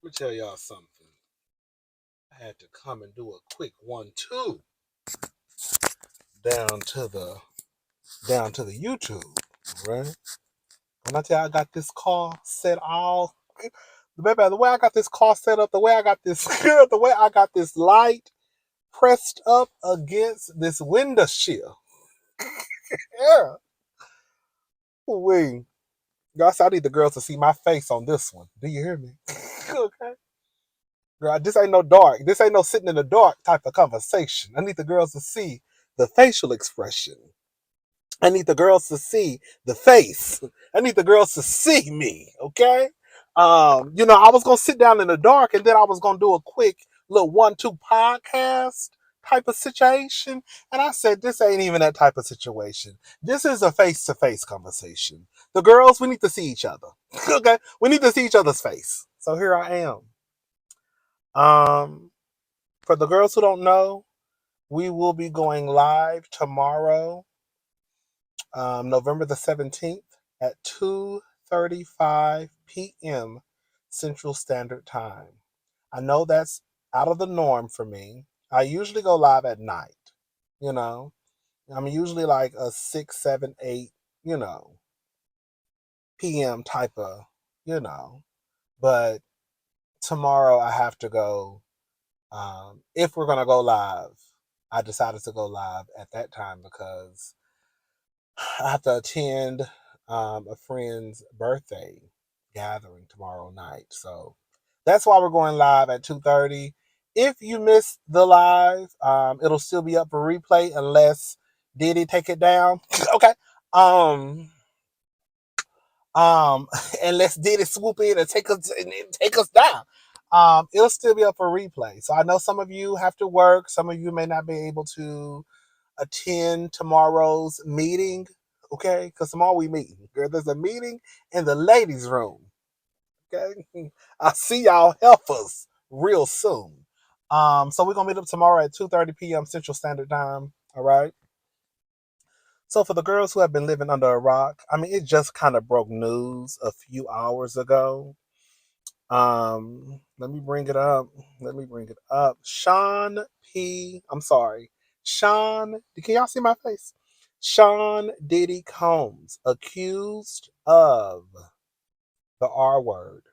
me tell y'all something. I had to come and do a quick 1-2 down to the YouTube, right? When I tell you I got this car set all, baby, the way I got this car set up, the way I got this the way I got this light pressed up against this window sill. Yeah. Wait. Y'all, I need the girls to see my face on this one. Do you hear me? Okay. Girl, this ain't no dark. This ain't no sitting in the dark type of conversation. I need the girls to see the facial expression. I need the girls to see the face. I need the girls to see me. Okay. I was gonna sit down in the dark and then I was gonna do a quick little 1-2 podcast type of situation. And I said, this ain't even that type of situation. This is a face-to-face conversation. The girls, we need to see each other. Okay. We need to see each other's face. So here I am. For the girls who don't know, we will be going live tomorrow, November the 17th at 2:35 p.m. Central Standard Time. I know that's out of the norm for me. I usually go live at night, you know. I'm usually like a 6, 7, 8, p.m. type of, but tomorrow I have to go. If we're going to go live, I decided to go live at that time because I have to attend a friend's birthday gathering tomorrow night. So that's why we're going live at 2:30. If you missed the live, it'll still be up for replay unless Diddy take it down. Okay. Unless Diddy swoop in and take us down. It'll still be up for replay. So I know some of you have to work. Some of you may not be able to attend tomorrow's meeting, okay? Because tomorrow we meet. Girl, there's a meeting in the ladies' room, okay? I'll see y'all helpers real soon. So we're gonna meet up tomorrow at 2:30 p.m. Central Standard Time. All right. So for the girls who have been living under a rock, I mean, it just kind of broke news a few hours ago. Let me bring it up. Sean P. I'm sorry. Sean, can y'all see my face? Sean Diddy Combs accused of the R word.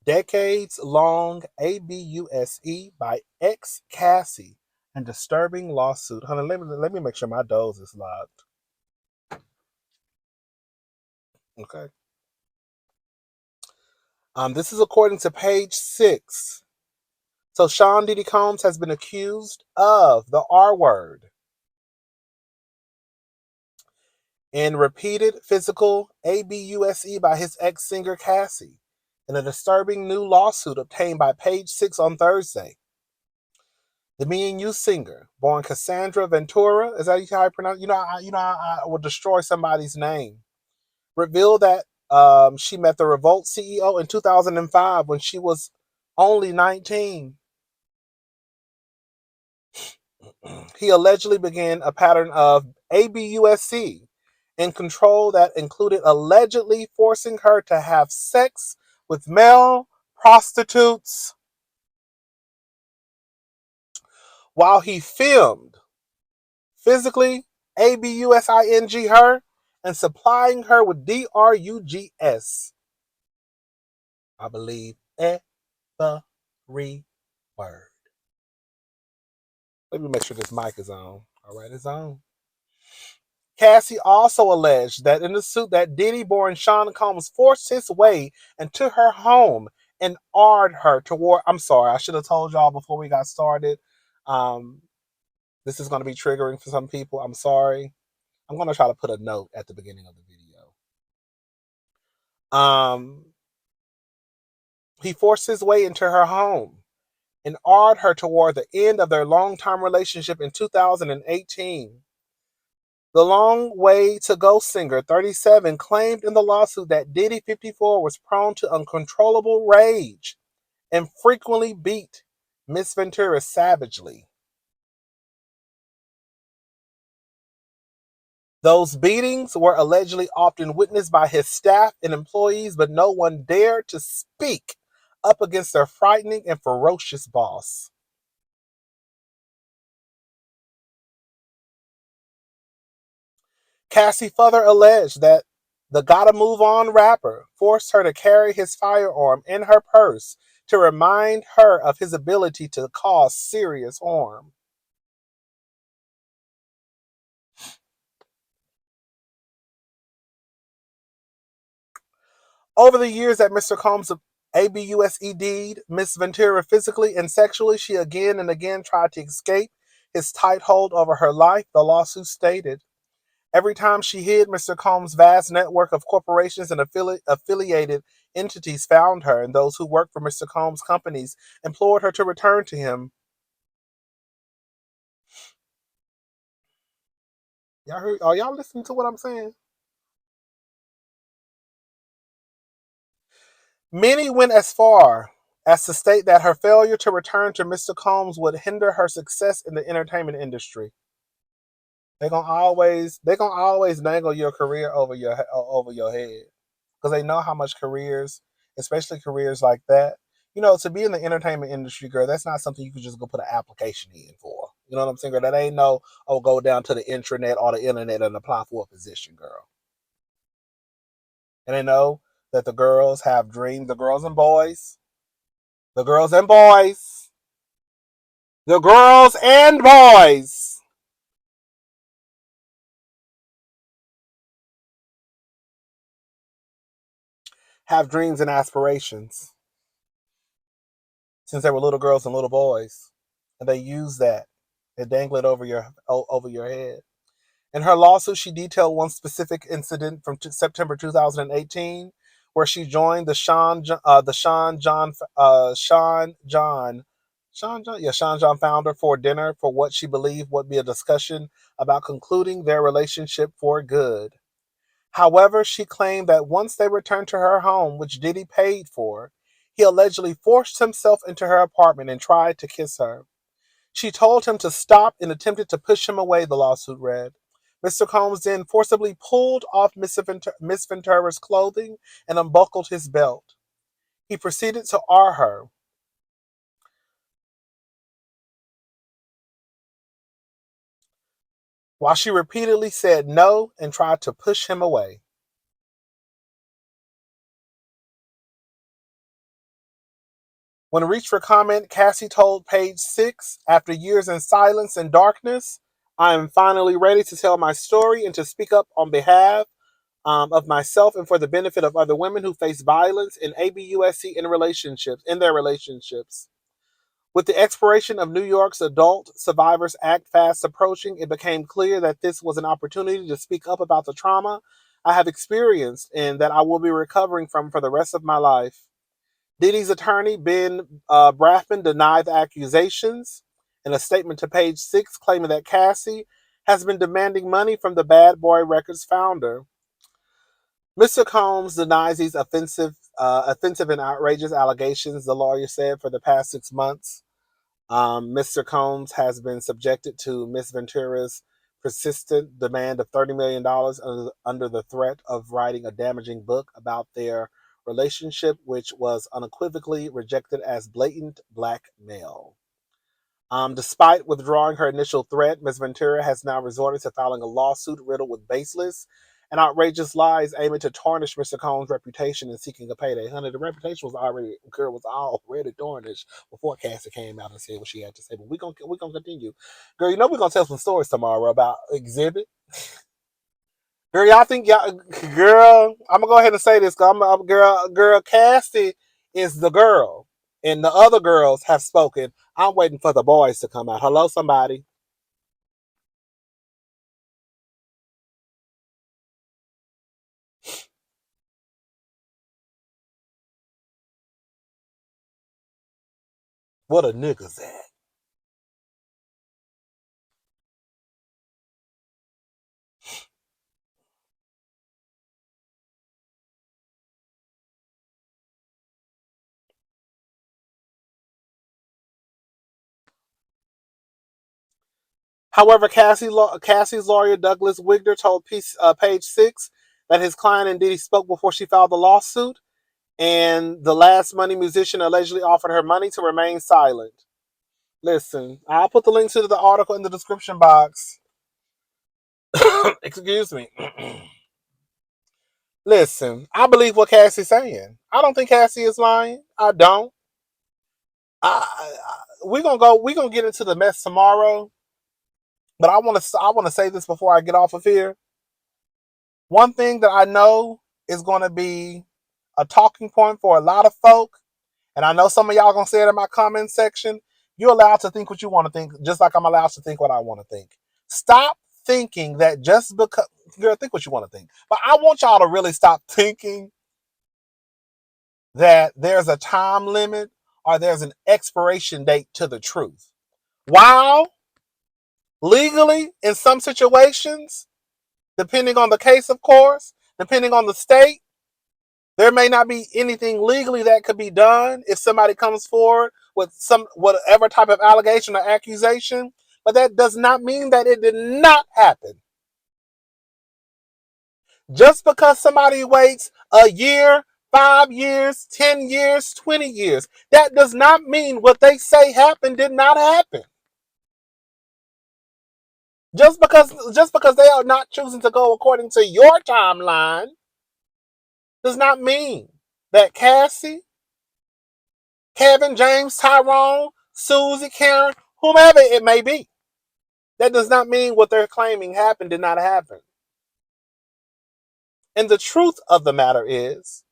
Decades long ABUSE by ex Cassie and disturbing lawsuit. Honey, let me make sure my dose is locked. Okay. This is according to page 6. So Sean Diddy Combs has been accused of the R word in repeated physical ABUSE by his ex-singer Cassie in a disturbing new lawsuit obtained by page 6 on Thursday. The Me and You singer, born Cassandra Ventura, is that how I pronounce? I would destroy somebody's name. Revealed that she met the Revolt CEO in 2005 when she was only 19. He allegedly began a pattern of ABUSC in control that included allegedly forcing her to have sex with male prostitutes while he filmed, physically ABUSING her and supplying her with DRUGS. I believe every word. Let me make sure this mic is on. All right, it's on. Cassie also alleged that in the suit that Diddy-born Sean Combs forced his way into her home and arred her toward. I'm sorry, I should have told y'all before we got started. This is going to be triggering for some people. I'm sorry. I'm going to try to put a note at the beginning of the video. He forced his way into her home and arred her toward the end of their long-term relationship in 2018. The Long Way to Go singer, 37, claimed in the lawsuit that Diddy, 54, was prone to uncontrollable rage and frequently beat Miss Ventura savagely. Those beatings were allegedly often witnessed by his staff and employees, but no one dared to speak up against their frightening and ferocious boss. Cassie further alleged that the Gotta Move On rapper forced her to carry his firearm in her purse to remind her of his ability to cause serious harm. Over the years that Mr. Combs abused Miss Ventura physically and sexually, she again and again tried to escape his tight hold over her life, the lawsuit stated. Every time she hid, Mr. Combs' vast network of corporations and affiliated entities found her, and those who worked for Mr. Combs' companies implored her to return to him. Y'all heard? Are y'all listening to what I'm saying? Many went as far as to state that her failure to return to Mr. Combs would hinder her success in the entertainment industry. They gonna always dangle your career over your head because they know how much careers, especially careers like that, to be in the entertainment industry, girl, that's not something you can just go put an application in for. You know what I'm saying, girl? That ain't no, go down to the intranet or the internet and apply for a position, girl. And they know that the girls have dreams, the girls and boys, the girls and boys have dreams and aspirations since they were little girls and little boys, and they use that and dangle it over your head. In her lawsuit, she detailed one specific incident from September 2018, where she joined the Sean John founder for dinner for what she believed would be a discussion about concluding their relationship for good. However, she claimed that once they returned to her home, which Diddy paid for, he allegedly forced himself into her apartment and tried to kiss her. She told him to stop and attempted to push him away, the lawsuit read. Mr. Combs then forcibly pulled off Miss Ventura's clothing and unbuckled his belt. He proceeded to R her. While she repeatedly said no and tried to push him away. When reached for comment, Cassie told Page Six, after years in silence and darkness, I am finally ready to tell my story and to speak up on behalf of myself and for the benefit of other women who face violence in ABUSC in their relationships. With the expiration of New York's Adult Survivors Act fast approaching, it became clear that this was an opportunity to speak up about the trauma I have experienced and that I will be recovering from for the rest of my life. Diddy's attorney, Ben Braffman, denied the accusations in a statement to Page Six, claiming that Cassie has been demanding money from the Bad Boy Records founder. Mr. Combs denies these offensive and outrageous allegations, the lawyer said, for the past 6 months. Mr. Combs has been subjected to Miss Ventura's persistent demand of $30 million under the threat of writing a damaging book about their relationship, which was unequivocally rejected as blatant blackmail. Despite withdrawing her initial threat, Ms. Ventura has now resorted to filing a lawsuit riddled with baseless and outrageous lies aiming to tarnish Mr. Cohn's reputation and seeking a payday. Honey, the reputation was already tarnished before Cassie came out and said what she had to say. But we're gonna continue. Girl, we're gonna tell some stories tomorrow about Exhibit. Girl, y'all think y'all girl, I'm gonna go ahead and say this, because girl, Cassie is the girl. And the other girls have spoken. I'm waiting for the boys to come out. Hello, somebody. What a niggas at? However, Cassie's lawyer, Douglas Wigner, told Page Six that his client and Diddy spoke before she filed the lawsuit. And the last money musician allegedly offered her money to remain silent. Listen, I'll put the link to the article in the description box. Excuse me. Listen, I believe what Cassie's saying. I don't think Cassie is lying. I don't. We're gonna get into the mess tomorrow. But I wanna say this before I get off of here. One thing that I know is gonna be a talking point for a lot of folk, and I know some of y'all gonna say it in my comment section. You're allowed to think what you want to think, just like I'm allowed to think what I want to think. Stop thinking that just because, girl, think what you want to think. But I want y'all to really stop thinking that there's a time limit or there's an expiration date to the truth. While legally, in some situations, depending on the case, of course, depending on the state, there may not be anything legally that could be done if somebody comes forward with some whatever type of allegation or accusation, but that does not mean that it did not happen. Just because somebody waits a year, 5 years, 10 years, 20 years, that does not mean what they say happened did not happen. Just because they are not choosing to go according to your timeline does not mean that Cassie, Kevin, James, Tyrone, Susie, Karen, whomever it may be, that does not mean what they're claiming happened did not happen. And the truth of the matter is,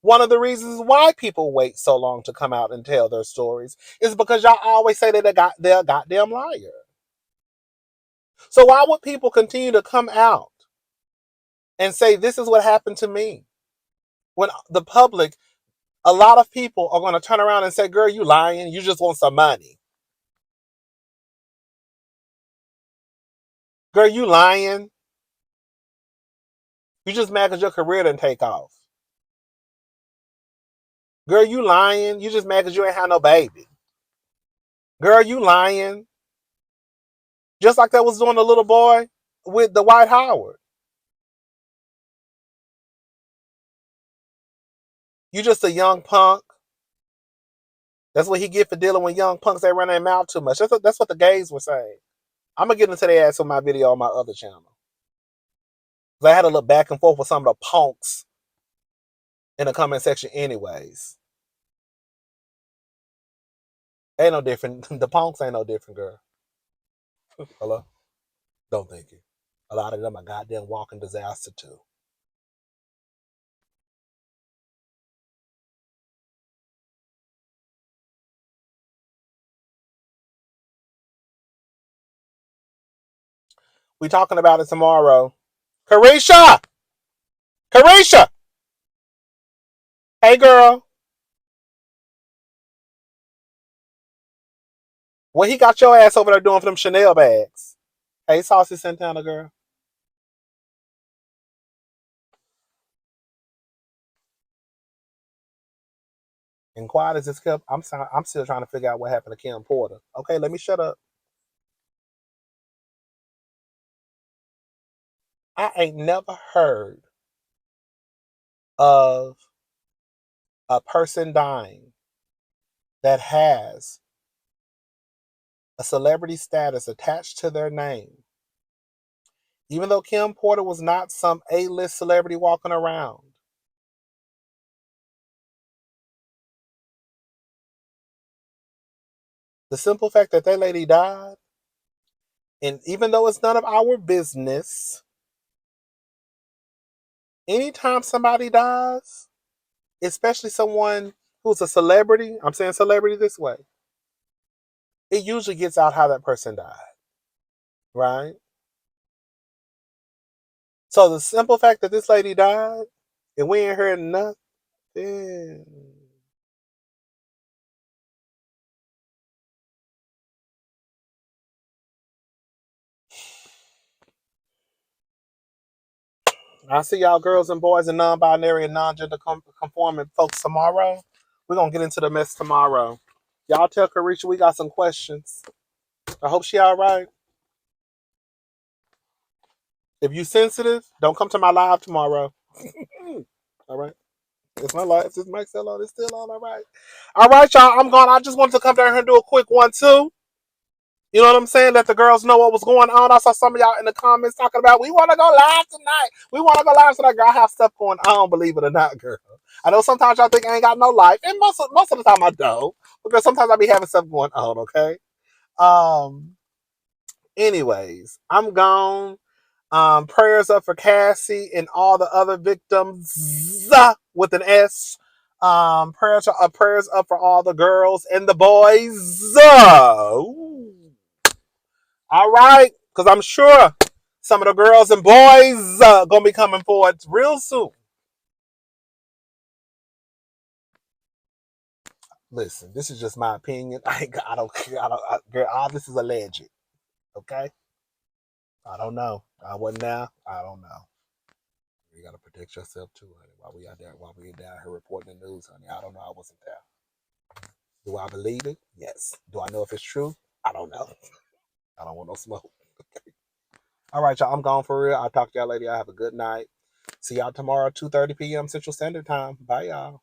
one of the reasons why people wait so long to come out and tell their stories is because y'all always say that they're a goddamn liar. So why would people continue to come out and say, this is what happened to me? When the public, a lot of people are going to turn around and say, girl, you lying. You just want some money. Girl, you lying. You just mad because your career didn't take off. Girl, you lying. You just mad because you ain't had no baby. Girl, you lying. Just like that was doing the little boy with the Dwight Howard. You just a young punk. That's what he get for dealing with young punks that run their mouth too much. That's what the gays were saying. I'm going to get into their ass on my video on my other channel. I had to look back and forth with some of the punks in the comment section anyways. Ain't no different. The punks ain't no different, girl. Hello? Don't think it. A lot of them are goddamn walking disaster too. We talking about it tomorrow. Carisha! Carisha! Hey, girl. What he got your ass over there doing for them Chanel bags? Hey, Saucy Santana, girl. And quiet as it's kept, I'm still trying to figure out what happened to Kim Porter. Okay, let me shut up. I ain't never heard of a person dying that has a celebrity status attached to their name. Even though Kim Porter was not some A-list celebrity walking around. The simple fact that lady died, and even though it's none of our business, anytime somebody dies, especially someone who's a celebrity, I'm saying celebrity this way, it usually gets out how that person died, right? So the simple fact that this lady died and we ain't heard nothing. I'll see y'all girls and boys and non-binary and non-gender conforming folks tomorrow. We're going to get into the mess tomorrow. Y'all tell Carisha we got some questions. I hope she all right. If you sensitive, don't come to my live tomorrow. All right? It's my life. This mic still on. It's still on. All right. All right, y'all. I'm gone. I just wanted to come down here and do a quick one, too. You know what I'm saying? Let the girls know what was going on. I saw some of y'all in the comments talking about, we want to go live tonight. We want to go live tonight. Girl, I have stuff going on, believe it or not, girl. I know sometimes y'all think I ain't got no life. And most of the time I don't. Because sometimes I be having stuff going on, okay? Um. Anyways, I'm gone. Prayers up for Cassie and all the other victims with an S. Prayers up for all the girls and the boys. All right, because I'm sure some of the girls and boys gonna be coming forward real soon. Listen, this is just my opinion. I don't care. Girl, this is alleged. Okay, I don't know. I wasn't there. I don't know. You gotta protect yourself too, honey. While we down here reporting the news, honey. I don't know. I wasn't there. Do I believe it? Yes. Do I know if it's true? I don't know. I don't want no smoke. All right, y'all. I'm gone for real. I'll talk to y'all later. Y'all have a good night. See y'all tomorrow, 2:30 p.m. Central Standard Time. Bye, y'all.